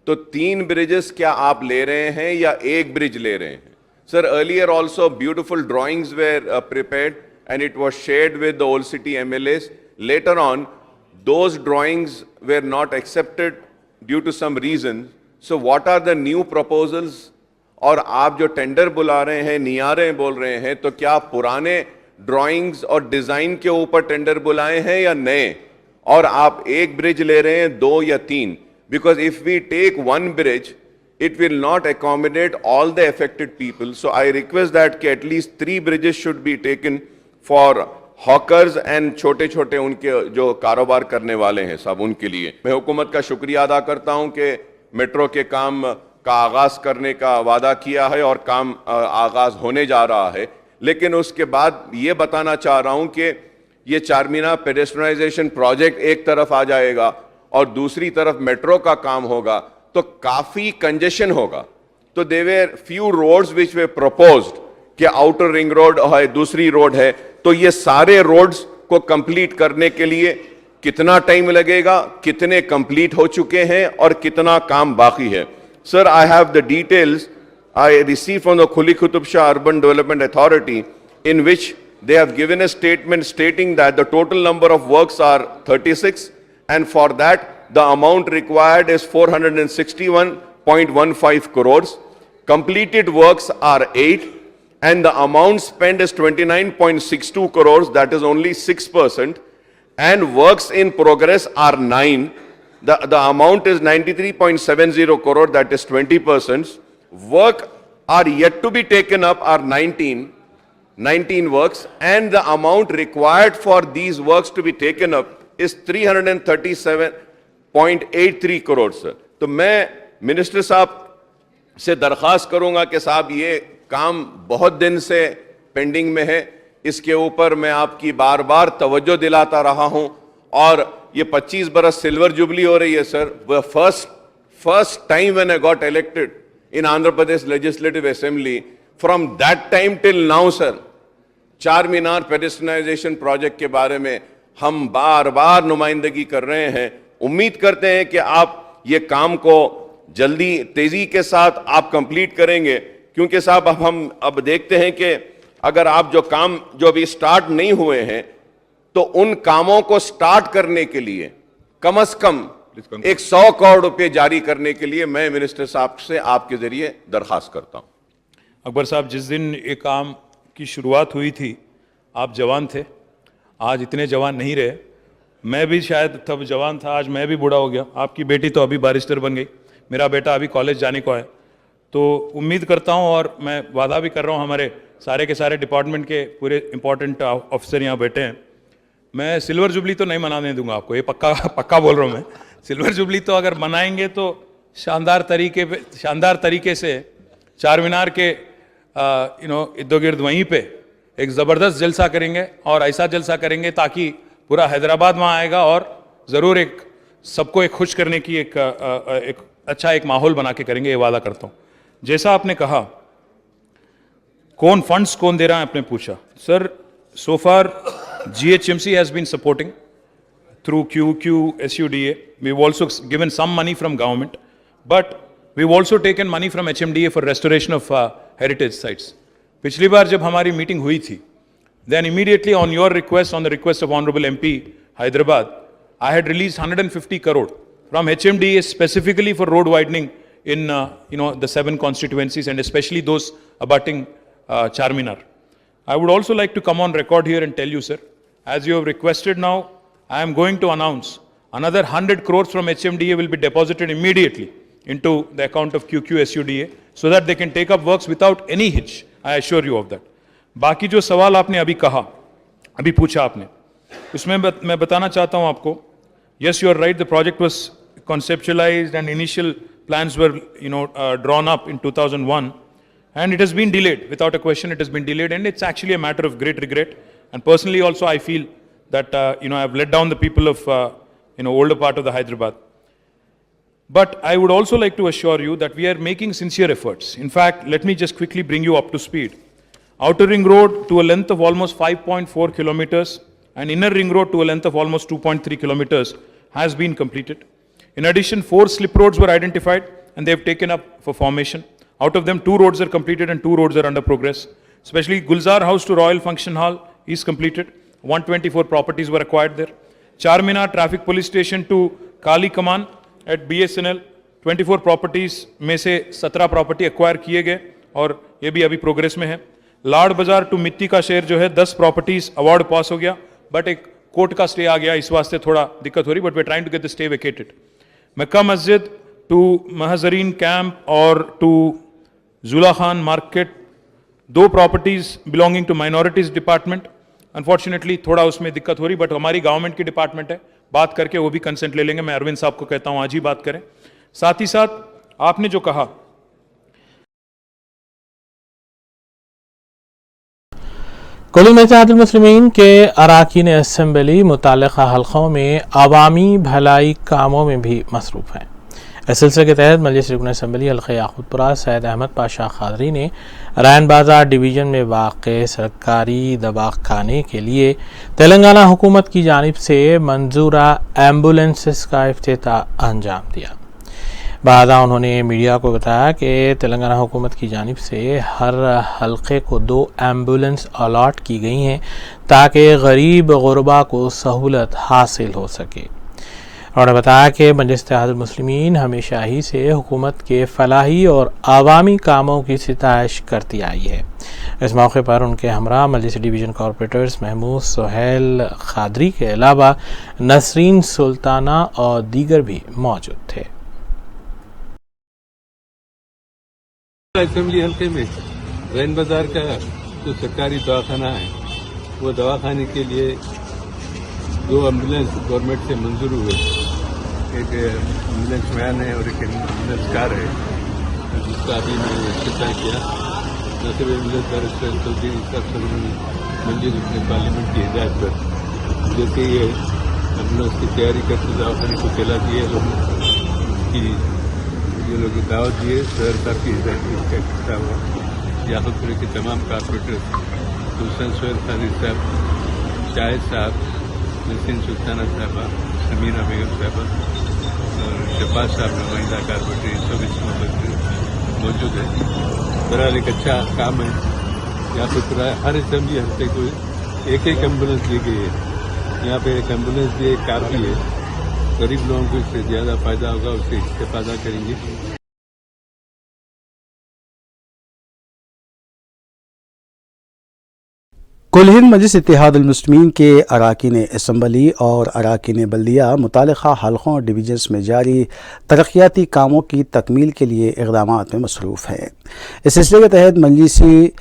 تو 3 bridges کیا آپ لے رہے ہیں یا ایک برج لے رہے ہیں؟ Sir earlier also beautiful drawings were prepared and it was shared with the old city MLAs. Later on those drawings were not accepted due to some reasons. So what are the new proposals? اور آپ جو tender بلا رہے ہیں نیاریں بول رہے ہیں، تو کیا پرانے ڈرائنگز اور ڈیزائن کے اوپر ٹینڈر بلائے ہیں یا نئے؟ اور آپ ایک برج لے رہے ہیں 2 یا 3؟ Because if we take one bridge, it will not accommodate all the affected people. So I request that at least 3 bridges should be taken for hawkers and چھوٹے چھوٹے ان کے جو کاروبار کرنے والے ہیں سب ان کے لیے. میں حکومت کا شکریہ ادا کرتا ہوں کہ میٹرو کے کام کا آغاز کرنے کا وعدہ کیا ہے اور کام آغاز ہونے جا رہا ہے، لیکن اس کے بعد یہ بتانا چاہ رہا ہوں کہ یہ چارمینار پیڈسٹرائزیشن پروجیکٹ ایک طرف آ جائے گا اور دوسری طرف میٹرو کا کام ہوگا تو کافی کنجیشن ہوگا. تو دے ویر فیو روڈز وچ ویر پروپوزڈ کہ آؤٹر رنگ روڈ ہے، دوسری روڈ ہے، تو یہ سارے روڈز کو کمپلیٹ کرنے کے لیے کتنا ٹائم لگے گا، کتنے کمپلیٹ ہو چکے ہیں اور کتنا کام باقی ہے؟ Sir I have the details I receive from the Kuli Qutb Shah urban development authority in which they have given a statement stating that the total number of works are 36 and for that the amount required is 461.15 crores. Completed works are 8 and the amount spent is 29.62 crores, that is only 6%, and works in progress are 9. The amount is 93.70 crore, that is 20%. Work are yet to be taken up are 19 works, and the amount required for these works to be taken up is 337.83 crores, sir. تو میں minister صاحب سے درخواست کروں گا کہ صاحب یہ کام بہت دن سے پینڈنگ میں ہے، اس کے اوپر میں آپ کی بار بار توجہ دلاتا رہا ہوں، اور یہ 25 برس سلور جوبلی ہو رہی ہے sir. First time when I got elected in Andhra Pradesh Legislative Assembly, from that time till now sir, چار مینار پیڈسٹرائزیشن پروجیکٹ کے بارے میں ہم بار بار نمائندگی کر رہے ہیں. امید کرتے ہیں کہ آپ یہ کام کو جلدی تیزی کے ساتھ آپ کمپلیٹ کریں گے، کیونکہ صاحب ہم اب دیکھتے ہیں کہ اگر آپ جو کام جو ابھی سٹارٹ نہیں ہوئے ہیں تو ان کاموں کو سٹارٹ کرنے کے لیے کم از کم 100 کروڑ روپے جاری کرنے کے لیے میں منسٹر صاحب سے آپ کے ذریعے درخواست کرتا ہوں. اکبر صاحب، جس دن یہ کام کی شروعات ہوئی تھی آپ جوان تھے، آج اتنے جوان نہیں رہے. میں بھی شاید تب جوان تھا، آج میں بھی بوڑھا ہو گیا. آپ کی بیٹی تو ابھی بارسٹر بن گئی، میرا بیٹا ابھی کالج جانے کو ہے. تو امید کرتا ہوں اور میں وعدہ بھی کر رہا ہوں، ہمارے سارے کے سارے ڈپارٹمنٹ کے پورے امپورٹنٹ آفیسر یہاں بیٹھے ہیں، میں سلور جوبلی تو نہیں منانے دوں گا آپ کو، یہ پکا بول رہا ہوں میں. سلور جوبلی تو اگر منائیں گے تو شاندار طریقے سے چار مینار کے ارد گرد وہیں پہ ایک زبردست جلسہ کریں گے، اور ایسا جلسہ کریں گے تاکہ پورا حیدرآباد وہاں آئے گا، اور ضرور ایک سب کو ایک خوش کرنے کی ایک اچھا ایک ماحول بنا کے کریں گے، یہ وعدہ کرتا ہوں. جیسا آپ نے کہا کون فنڈز کون دے رہا ہے آپ نے پوچھا. سر سو for GHMC has been supporting through QQSUDA. We've also given some money from government, but we've also taken money from HMDA for restoration of heritage sites. پچھلی بار جب ہماری میٹنگ ہوئی تھی then immediately on your request, on the request of Honorable MP Hyderabad, I had released 150 crore from HMDA specifically for road widening in the 7 constituencies and especially those abutting Charminar. I would also like to come on record here and tell you, sir, as you have requested now, I am going to announce another 100 crores from HMDA will be deposited immediately into the account of QQSUDA so that they can take up works without any hitch. I assure you of that. बाकी जो सवाल आपने अभी कहा, अभी पूछा आपने, उसमें मैं बताना चाहता हूं आपको, yes, you are right, the project was conceptualized and initial plans were drawn up in 2001 and it has been delayed. Without a question, it has been delayed and it's actually a matter of great regret. And personally also I feel that I've let down the people of older part of the Hyderabad. But I would also like to assure you that we are making sincere efforts. In fact, let me just quickly bring you up to speed. Outer Ring Road to a length of almost 5.4 kilometers and Inner Ring Road to a length of almost 2.3 kilometers has been completed. In addition, 4 slip roads were identified and they have taken up for formation. Out of them, 2 roads are completed and 2 roads are under progress. Especially Gulzar House to Royal Function Hall is completed. 124 properties were acquired there. Charminar Traffic Police Station to Kali Kaman at BSNL, 24 properties में से 17 property acquire किए गए और ये भी अभी progress में है. लाड़ बाजार टू मिट्टी का शहर जो है 10 प्रॉपर्टीज अवार्ड पास हो गया, बट एक कोर्ट का स्टे आ गया, इस वास्ते थोड़ा दिक्कत हो रही, but we trying to get the stay vacated. Makkah Masjid to Muhajireen camp और टू जुला खान market 2 properties belonging to minorities department. Unfortunately थोड़ा उसमें दिक्कत हो रही, बट हमारी गवर्नमेंट की डिपार्टमेंट है, बात करके वो भी कंसेंट ले लेंगे. मैं अरविंद साहब को कहता हूं आज ही बात करें. साथ ही साथ आपने जो कहा, कुल इत्तेहादुल मुस्लिमीन के अरकान असम्बली मुताल्लिक़ा हल्क़ों में अवामी भलाई कामों में भी मसरूफ़ हैं. इस सिलसिले के तहत मजलिस रुकन असम्बली हल्क़ा याक़ूतपुरा सैयद अहमद पाशा क़ादरी ने रैन बाज़ार डिवीज़न में वाक़ सरकारी दवाख़ाने के लिए तेलंगाना हुकूमत की जानिब से मंजूरा एम्बुलेंसेस का इफ्तिताह अंजाम दिया. बादा उन्होंने मीडिया को बताया कि तेलंगाना हुकूमत की जानिब से हर हल्के को 2 एम्बुलेंस अलॉट की गई हैं ताकि गरीब गुरबा को सहूलत हासिल हो सके. उन्होंने बताया कि मजलिस इत्तेहादुल मुस्लिमीन हमेशा ही से हुकूमत के फलाही और आवामी कामों की सिताइश करती आई है. इस मौके पर उनके हमरा मजलिस डिवीज़न कॉरपोरेटर्स महमूद सुहेल क़ादरी के अलावा नसरीन सुल्ताना और दीगर भी मौजूद थे. असेंबली हल्के में रैन बाजार का जो सरकारी दवाखाना है, वो दवाखाने के लिए 2 एम्बुलेंस गवर्नमेंट से मंजूर हुए. एक एम्बुलेंस वैन है और एक एम्बुलेंस कार है, जिसका अभी मैंने इफ्तिताह किया. न सिर्फ एम्बुलेंस बैरिस्टर चौधरी साहब ने मंजूर अपने पार्लियामेंट की हिदायत पर, जैसे ये एम्बुलेंस की तैयारी करके दवाखाने को फैला दिए, उनकी ये लोग दावत दिए, सरकार की हिदायत इसका इफ्तिताह हुआ. याकूतपुर के तमाम कारपोरेटर हुसैन सोहेल क़ादरी साहब, शाहिद साहब, नसीन सुल्ताना साहबा, समीना बेगम साहबा और शफाज साहब नुमाइंदा कारपोरेटर, ये सब इसमें मौजूद है. बहरहाल एक अच्छा काम है. याकूतपुर हर असेंबली हफ्ते को एक एम्बुलेंस दी गई है. यहाँ पे एक एम्बुलेंस भी काफ़ी है. गरीब लोगों को इससे ज़्यादा फायदा होगा, उससे इस्तेफादा करेंगे. कुल हिंद मजलिस इत्तेहादुल मुस्लिमीन के अरकान असम्बली और अरकान बल्दिया मुताल्लिक़ा हल्क़ों और डिवीज़न्स में जारी तरक्याती कामों की तकमील के लिए इक़दामात में मसरूफ़ है. इस सिलसिले के तहत मजलिसी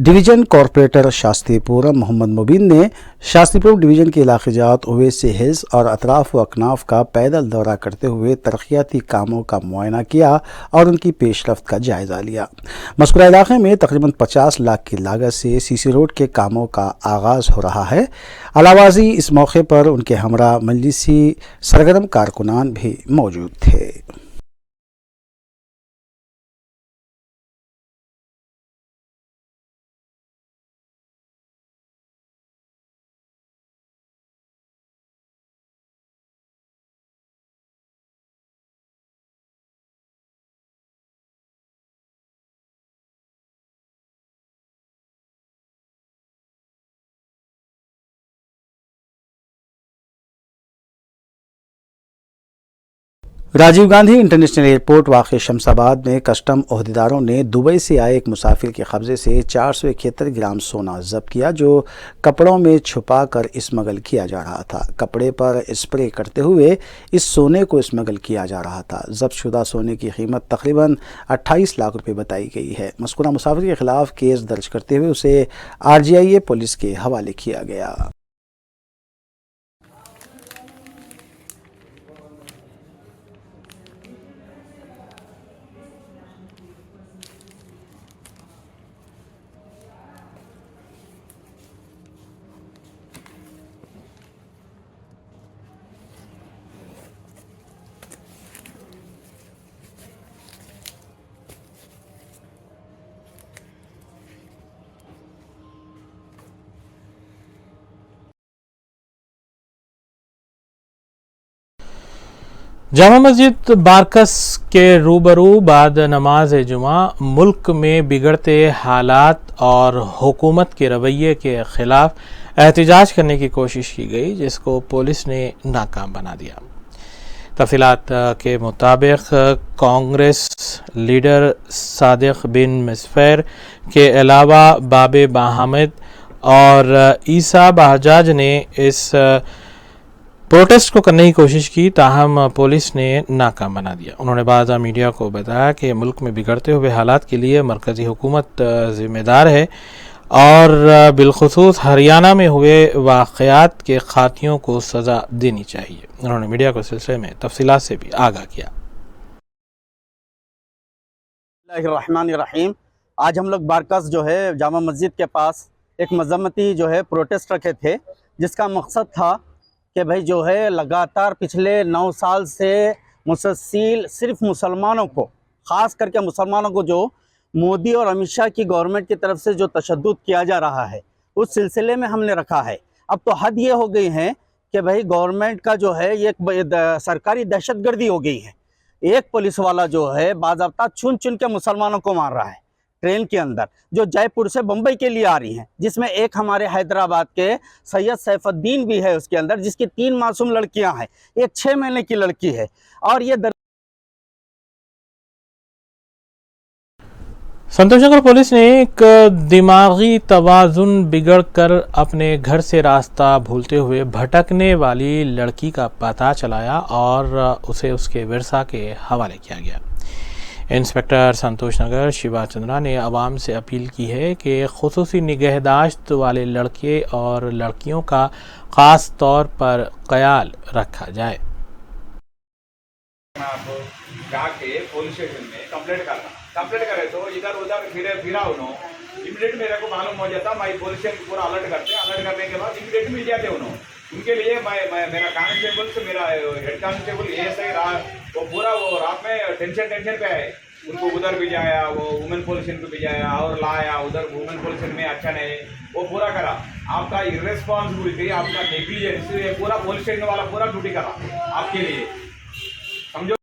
डिवीज़न कॉरपोरेटर शास्त्रीपुरम मोहम्मद मुबीन ने शास्त्रीपुरम डिवीज़न के इलाक़ाजात ओवैसी हिल्स और अतराफ़ व अकनाफ़ का पैदल दौरा करते हुए तरक्याती कामों का मुआयना किया और उनकी पेशरफ्त का जायज़ा लिया. मज़कूरा इलाक़े में तकरीबन 50 लाख की लागत से सीसी रोड के कामों का आगाज़ हो रहा है. अलावाज़ी इस मौके पर उनके हमरा मजलिसी सरगर्म कारकुनान भी मौजूद थे. राजीव गांधी इंटरनेशनल एयरपोर्ट वाक़ शमशाबाद में कस्टम अहदेदारों ने दुबई से आए एक मुसाफिर के कब्जे से 471 ग्राम सोना जब्त किया, जो कपड़ों में छुपा कर स्मगल किया जा रहा था। कपड़े पर स्प्रे करते हुए इस सोने को स्मगल किया जा रहा था। जब्त शुदा सोने की कीमत तकरीबन 28 लाख रुपए बताई गई है। मज़कूरा मुसाफिर के खिलाफ केस दर्ज करते हुए उसे RGIA पुलिस के हवाले किया गया। जामा मस्जिद बारकस के रूबरू बाद नमाज जुमा मुल्क में बिगड़ते हालात और हुकूमत के रवैये के खिलाफ एहतजाज करने की कोशिश की गई, जिसको पुलिस ने नाकाम बना दिया। तफसीलात के मुताबिक कांग्रेस लीडर सादिक बिन मिसफर के अलावा बाबे बाहमद और ईसा बहजाज ने इस प्रोटेस्ट को करने की कोशिश की, ताहम पुलिस ने नाकाम बना दिया। उन्होंने बाज़ा मीडिया को बताया कि मुल्क में बिगड़ते हुए हालात के लिए मरकज़ी हुकूमत ज़िम्मेदार है और बिलखुसूस हरियाणा में हुए वाक़यात के खातियों को सज़ा देनी चाहिए। उन्होंने मीडिया को सिलसिले में तफसीलात से भी आगाह किया। बिस्मिल्लाहिर्रहमानिर्रहीम। आज हम लोग बारकस जो है जामा मस्जिद के पास एक मजम्मती जो है प्रोटेस्ट रखे थे, जिसका मकसद था कि भाई जो है लगातार पिछले 9 साल से मुसलसल सिर्फ मुसलमानों को, ख़ास करके मुसलमानों को जो मोदी और अमित शाह की गवर्नमेंट की तरफ से जो तशद्दुद किया जा रहा है, उस सिलसिले में हमने रखा है। अब तो हद ये हो गई है कि भाई गवर्नमेंट का जो है ये सरकारी दहशतगर्दी हो गई है। एक पुलिस वाला जो है बाज़ाब्ता चुन चुन के मुसलमानों को मार रहा है ट्रेन के अंदर, जो जयपुर से बम्बई के लिए आ रही हैं, जिसमें एक हमारे हैदराबाद के सैयद सैफुद्दीन भी है उसके अंदर, जिसकी 3 मासूम लड़कियां हैं, एक 6 महीने की लड़की है। और ये संतोषनगर पुलिस ने एक दिमागी तवाज़ुन बिगड़ कर अपने घर से रास्ता भूलते हुए भटकने वाली लड़की का पता चलाया और उसे उसके विरसा के हवाले किया गया। इंस्पेक्टर संतोषनगर शिवा चंद्रा ने आवाम से अपील की है कि खुसूसी निगहदाश्त वाले लड़के और लड़कियों का ख़ास तौर पर ख्याल रखा जाए। आप जाके पुलिस स्टेशन में कंप्लेंट करे तो इधर उधर फिरा उन्होंने इमीडिएट मेरे को मालूम हो जाता। मैं पुलिस स्टेशन पूरा अलर्ट करने के बाद इमीडिएट मिल जाते उन्होंने। उनके लिए मैं मेरा कांस्टेबल से मेरा हेड कांस्टेबल ASI वो पूरा वो रात में टेंशन पे है। उनको उधर भी जाया, वो वुमेन पुलिस स्टेशन पे भी जाया और लाया उधर वुमेन पुलिस स्टेशन में अच्छा नहीं वो पूरा करा। आपका इर्रेस्पॉन्सिबिलिटी, आपका नेग्लिजेंस, ये पूरा पुलिस स्टेशन वाला पूरा ड्यूटी करा आपके लिए, समझो।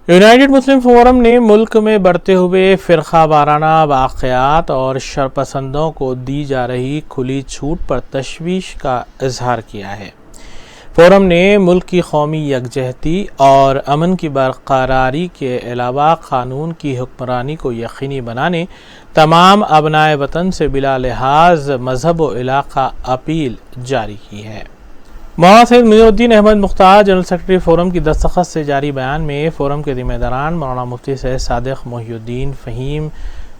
यूनाइटेड मुस्लिम फोरम ने मुल्क में बढ़ते हुए फ़िरक़ा वाराना वाक़यात और शरपसंदों को दी जा रही खुली छूट पर तशवीश का इजहार किया है। फोरम ने मुल्क की कौमी यकजहती और अमन की बरकरारी के अलावा क़ानून की हुक्मरानी को यकीनी बनाने तमाम अबनाए वतन से बिला लिहाज मजहब व इलाक़ा अपील जारी की है। मौलाना Syed Moinuddin Ahmed Mukhtar general secretary forum की दस्तखत से जारी बयान में फोरम के ज़िम्मेदारान मौलाना मुफ्ती सैयद सादिक मोहिउद्दीन फ़हीम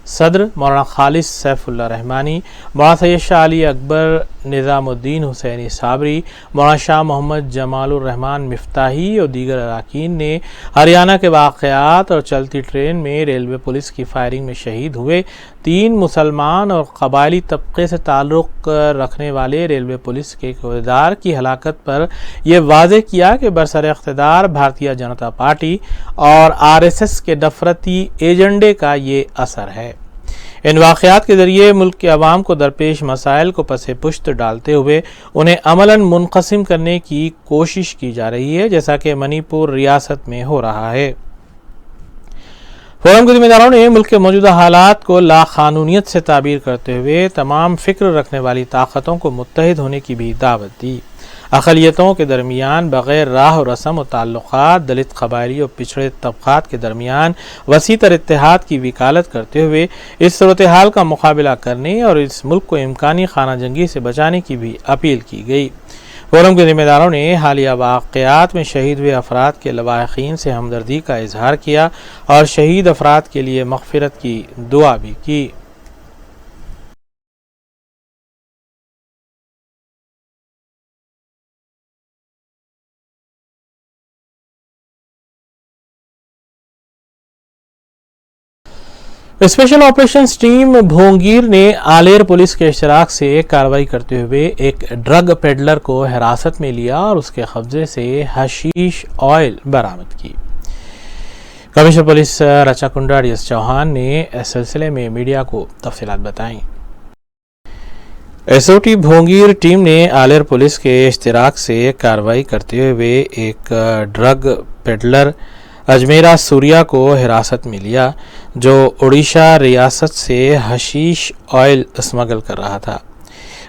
सदर, मौलाना खालिद सैफुल्लाह रहमानी, मौलाना सैयद शाह अली अकबर निज़ामुद्दीन हुसैनी साबरी, मौलाना शाह मोहम्मद जमालुर रहमान मिफ्ताही और दीगर अरकान ने हरियाणा के वाक़यात और चलती ट्रेन में रेलवे पुलिस की फायरिंग में शहीद हुए 3 मुसलमान और कबायली तबके से ताल्लुक़ रखने वाले रेलवे पुलिस के एक अहदेदार की हलाकत पर यह वाज़ेह किया कि बरसर इक़्तिदार भारतीय जनता पार्टी और RSS के नफरती एजेंडे का ये असर है। इन वाक़यात के ज़रिए मुल्क के अवाम को दरपेश मसाइल को पसे पुश्त डालते हुए उन्हें अमलन मुनक़सिम करने की कोशिश की जा रही है, जैसा कि मणिपुर रियासत में हो रहा है। फोरम के जिम्मेदारों ने मुल्क के मौजूदा हालात को लाक़ानूनियत से ताबीर करते हुए तमाम फिक्र रखने वाली ताकतों को मुत्तहिद होने की भी दावत दी। अक़लियतों के दरमियान बग़ैर राह और रस्म और ताल्लुक़ात, दलित क़बायली और पिछड़े तबक़ात के दरमियान वसी तर इत्तेहाद की वकालत करते हुए इस सूरत हाल का मुकाबला करने और इस मुल्क को इम्कानी खाना जंगी से बचाने की भी अपील की गई। फोरम के ज़िम्मेदारों ने हालिया वाक़यात में शहीद हुए अफराद के लवाहिकीन से हमदर्दी का इजहार किया और शहीद अफराद के लिए मग़फ़िरत की दुआ भी की। स्पेशल ऑपरेशंस टीम भोंगीर ने आलेर पुलिस के इश्तराक से कार्रवाई करते हुए एक ड्रग पेडलर को हिरासत में लिया और उसके कब्जे से हशीश ऑयल बरामद की। Commissioner police Rachakonda D S. Chauhan ने इस सिलसिले में मीडिया को तफसीलात बताईं। एसओटी भोंगीर टीम ने आलेर पुलिस के इश्तराक से कार्रवाई करते हुए एक ड्रग पेडलर अजमेरा सूर्या को हिरासत में लिया जो उड़ीसा रियासत से हशीश ऑयल स्मगल कर रहा था।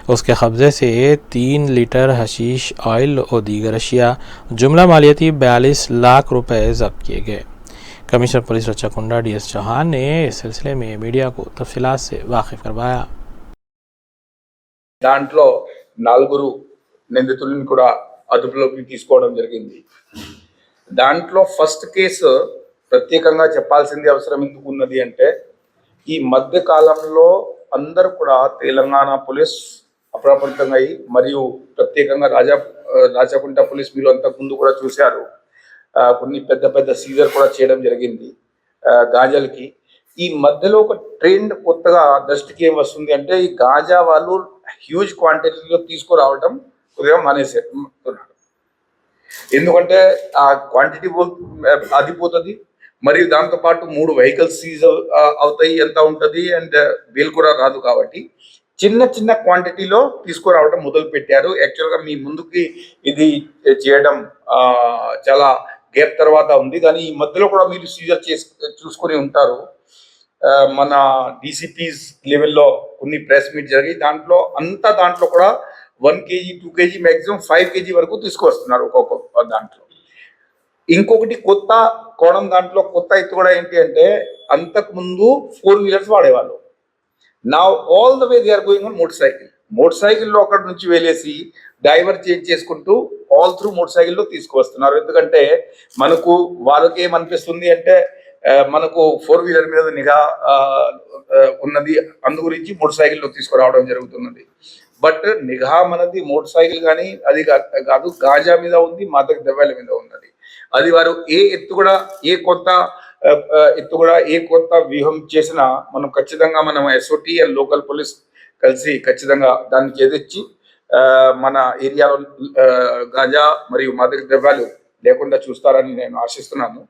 उसके कब्जे से 3 लीटर हशीश ऑयल और दीगर अशिया जुमला मालियती 42 लाख रुपए जब्त किए गए। Commissioner police Rachakonda D S. Chauhan ने इस सिलसिले में मीडिया को तफसीलात से वाकिफ करवाया। దాంట్లో 4 నిందితులను కూడా అదుపులోకి తీసుకోవడం జరిగింది. దాంట్లో ఫస్ట్ కేసు ప్రత్యేకంగా చెప్పాల్సింది అవసరం ఎందుకు ఉన్నది అంటే ఈ మధ్య కాలంలో అందరూ కూడా తెలంగాణ పోలీస్ అప్రమత్తంగా అయి మరియు ప్రత్యేకంగా రాజాకుంట పోలీస్ మీరు అంతకు ముందు కూడా చూశారు కొన్ని పెద్ద పెద్ద సీజర్ కూడా చేయడం జరిగింది గాజాలకి. ఈ మధ్యలో ఒక ట్రెండ్ కొత్తగా దృష్టికి ఏం వస్తుంది అంటే ఈ గాజా వాళ్ళు హ్యూజ్ క్వాంటిటీలో తీసుకురావడం కొద్దిగా మానేస్తున్నారు. ఎందుకంటే ఆ క్వాంటిటీ అది పోతుంది మరియు దాంతోపాటు 3 వెహికల్స్ సీజ్ అవుతాయి, ఎంత ఉంటుంది అండ్ బెయిల్ కూడా రాదు. కాబట్టి చిన్న చిన్న క్వాంటిటీలో తీసుకురావడం మొదలు పెట్టారు. యాక్చువల్గా మీ ముందుకి ఇది చేయడం చాలా గ్యాప్ తర్వాత ఉంది, కానీ ఈ మధ్యలో కూడా మీరు సీజర్ చూసుకొని ఉంటారు. మన డీసీపీస్ లెవెల్లో కొన్ని ప్రెస్ మీట్ జరిగి దాంట్లో కూడా 1 kg 2 kg మ్యాక్సిమం 5 kg వరకు తీసుకువస్తున్నారు ఒక్కొక్క దాంట్లో. ఇంకొకటి కొత్త కోణం దాంట్లో కొత్త ఎత్తు కూడా ఏంటి అంటే అంతకు ముందు 4 వీలర్స్ వాడేవాళ్ళు. Now all the way they are going on motor సైకిల్లో అక్కడ నుంచి వెళ్ళేసి డైవర్ చేంజ్ చేసుకుంటూ ఆల్ త్రూ మోటార్ సైకిల్లో తీసుకువస్తున్నారు. ఎందుకంటే మనకు వాళ్ళకి ఏమనిపిస్తుంది అంటే మనకు 4 వీలర్ మీద నిఘా ఉన్నది, అందు గురించి మోటార్ సైకిల్లో తీసుకురావడం జరుగుతున్నది. బట్ నిఘా మనది మోటార్ సైకిల్ కానీ అది కాదు, గాంజా మీద ఉంది, మాదక ద్రవ్యాల మీద ఉన్నది. అది వారు ఏ కొత్త వ్యూహం చేసినా మనం ఖచ్చితంగా మనం ఎస్ఓటీ అండ్ లోకల్ పోలీస్ కలిసి ఖచ్చితంగా దాన్ని ఛేదించి మన ఏరియాలో గాంజా మరియు మాదక ద్రవ్యాలు లేకుండా చూస్తారని నేను ఆశిస్తున్నాను.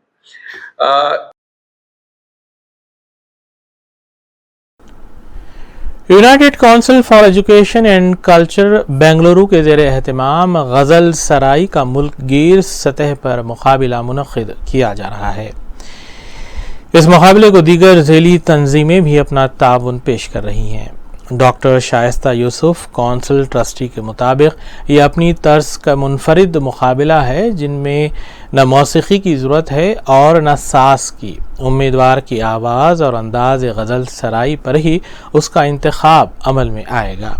United council for education and culture Bengaluru के ज़ेर एहतमाम गज़ल सराई का मुल्कगीर सतह पर मुकाबला मुनक़िद किया जा रहा है। इस मुकाबले को दीगर झेली तंजीमें भी अपना ताउन पेश कर रही हैं। Doctor Shaista Yusuf council trustee के मुताबिक ये अपनी तर्ज का मुनफरिद मुकाबला है जिनमें न मौसीकी की ज़रूरत है और न सास की। उम्मीदवार की आवाज़ और अंदाज़ गज़ल सराई पर ही उसका इंतखाब अमल में आएगा।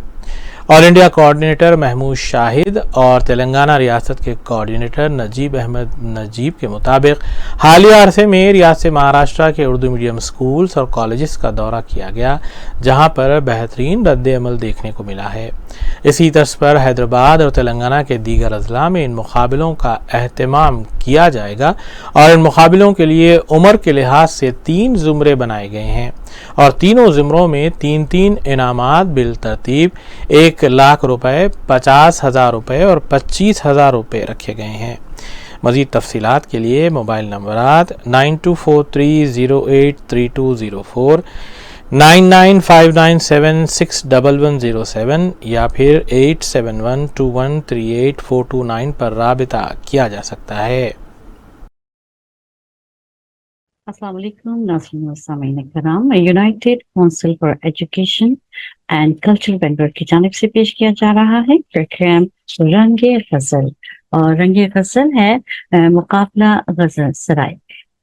All India coordinator Mahmood Shahid और तेलंगाना रियासत के कोऑर्डिनेटर नजीब अहमद नजीब के मुताबिक हालिया अरसे में रियासत महाराष्ट्र के उर्दू मीडियम स्कूल्स और कॉलेजेस का दौरा किया गया जहां पर बेहतरीन रद्द-ए-अमल देखने को मिला है। इसी तर्ज पर हैदराबाद और तेलंगाना के दीगर अजला में इन मुकाबलों का एहतमाम किया जाएगा और इन मुकाबलों के लिए उम्र के लिहाज से 3 ज़ुमरे बनाए गए हैं और तीनों ज़ुमरों में 3-3 इनामात बिल तरतीब 1 लाख रुपए, 50,000 रुपए और 25,000 रुपए रखे गए हैं। मज़ीद तफसीलात के लिए मोबाइल नंबरात 9243083204, 9959761107 या फिर 8712138429 पर राबिता किया जा सकता है। अस्सलाम वालेकुम नाज़रीन व सामीन कराम। United council for education and culture Bangalore की जानिब से पेश किया जा रहा है प्रोग्राम रंगे गज़ल, और रंगे गज़ल है मुकाबला गज़ल सराय,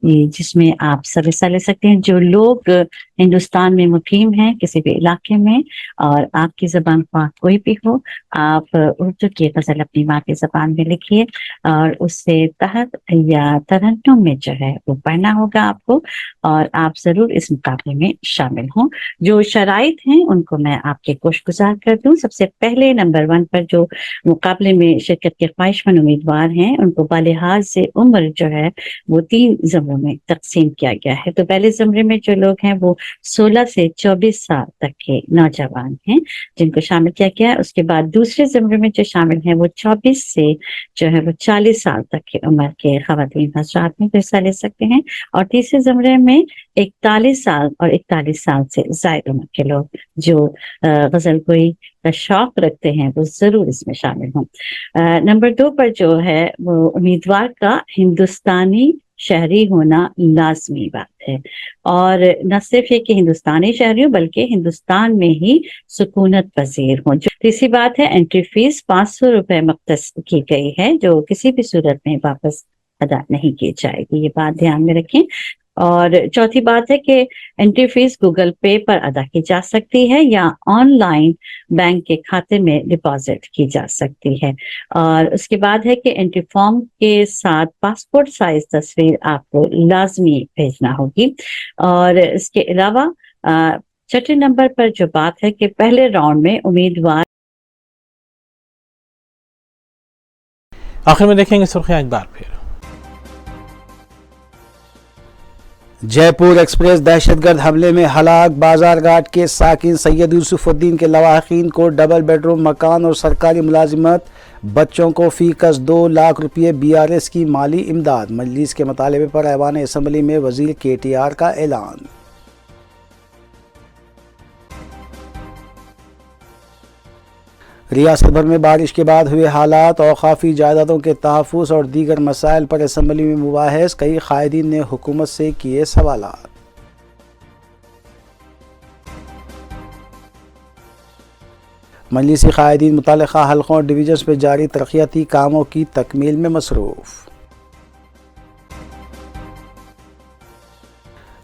जिसमें आप सब हिस्सा ले सकते हैं। जो लोग हिंदुस्तान में मुकीम हैं किसी भी इलाके में और आपकी ज़बान कोई भी हो, आप उर्दू की गज़ल अपनी माँ की ज़बान में लिखिए और उससे तहत या तरन्नुम में जो है वो पढ़ना होगा आपको, और आप ज़रूर इस मुकाबले में शामिल हों। जो शराइत हैं उनको मैं आपके कोशगुजार कर दूं। सबसे पहले नंबर 1 पर जो मुकाबले में शिरकत के ख्वाहिशमंद उम्मीदवार हैं उनको बालिहाज से उम्र जो है वो 3 ज़मरों में तकसीम किया गया है। तो पहले ज़मरे में जो लोग हैं वो 16 से 24 साल तक के नौजवान हैं जिनको शामिल किया गया है। उसके बाद दूसरे ज़मरे में जो शामिल हैं वो 24 से जो है वो 40 साल तक की उम्र के ख़वातीन हज़रात में हिस्सा ले सकते हैं, और तीसरे ज़मरे में 41 साल और 41 साल से ज़ायद उम्र के लोग जो गज़ल कोई का शौक रखते हैं वो ज़रूर इसमें शामिल हों। नंबर 2 पर जो है वो उम्मीदवार का हिंदुस्तानी शहरी होना लाजमी बात है, और न सिर्फ ये कि हिंदुस्तानी शहरी हो बल्कि हिंदुस्तान में ही सुकूनत पजीर हो। जो तीसरी बात है, एंट्री फीस 500 रुपये मख्तस की गई है जो किसी भी सूरत में वापस अदा नहीं की जाएगी, ये बात ध्यान में रखें। और चौथी बात है कि एंट्री फीस गूगल पे पर अदा की जा सकती है या ऑनलाइन बैंक के खाते में डिपॉजिट की जा सकती है। और उसके बाद है कि एंट्री फॉर्म के साथ पासपोर्ट साइज तस्वीर आपको लाजमी भेजना होगी। और इसके अलावा छठे नंबर पर जो बात है कि पहले राउंड में उम्मीदवार, आखिर में देखेंगे सुर्खियां एक बार फिर। जयपुर एक्सप्रेस दहशतगर्द हमले में हलाक, बाजार घाट के साकिन सैयद यूसुफुद्दीन के लवाहिकीन को डबल बेडरूम मकान और सरकारी मुलाजिमत, बच्चों को फीकस 2 लाख रुपये BRS की माली इमदाद। मजलिस के मुतालबे पर ऐवान असम्बली में वजीर KTR का ऐलान। रियासत भर में बारिश के बाद हुए हालात, औकाफी जायदादों के तहफ़्फ़ुज़ और दीगर मसाइल पर असम्बली में मुबाहिस, कई कायदीन ने हुकूमत से किए सवालात। मजलिसी कायदीन मुतल्लिक़ा हल्क़ों और डिवीज़न्स में जारी तरक्याती कामों की तकमील में मसरूफ़।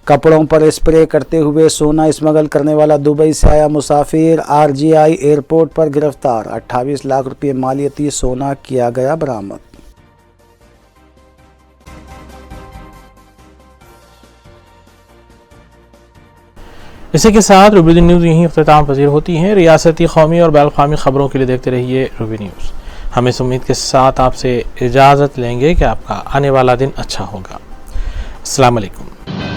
कपड़ों पर स्प्रे करते हुए सोना स्मगल करने वाला दुबई से आया मुसाफिर RGI एयरपोर्ट पर गिरफ्तार। 28 लाख रुपये मालियती सोना किया गया बरामद। इसी के साथ रूबी न्यूज़ यहीं इख्तिताम पजीर होती हैं। रियासती, कौमी और बैनुल-अक़वामी खबरों के लिए देखते रहिए रूबी न्यूज़। हम इस उम्मीद के साथ आपसे इजाज़त लेंगे कि आपका आने वाला दिन अच्छा होगा। अस्सलाम वालेकुम।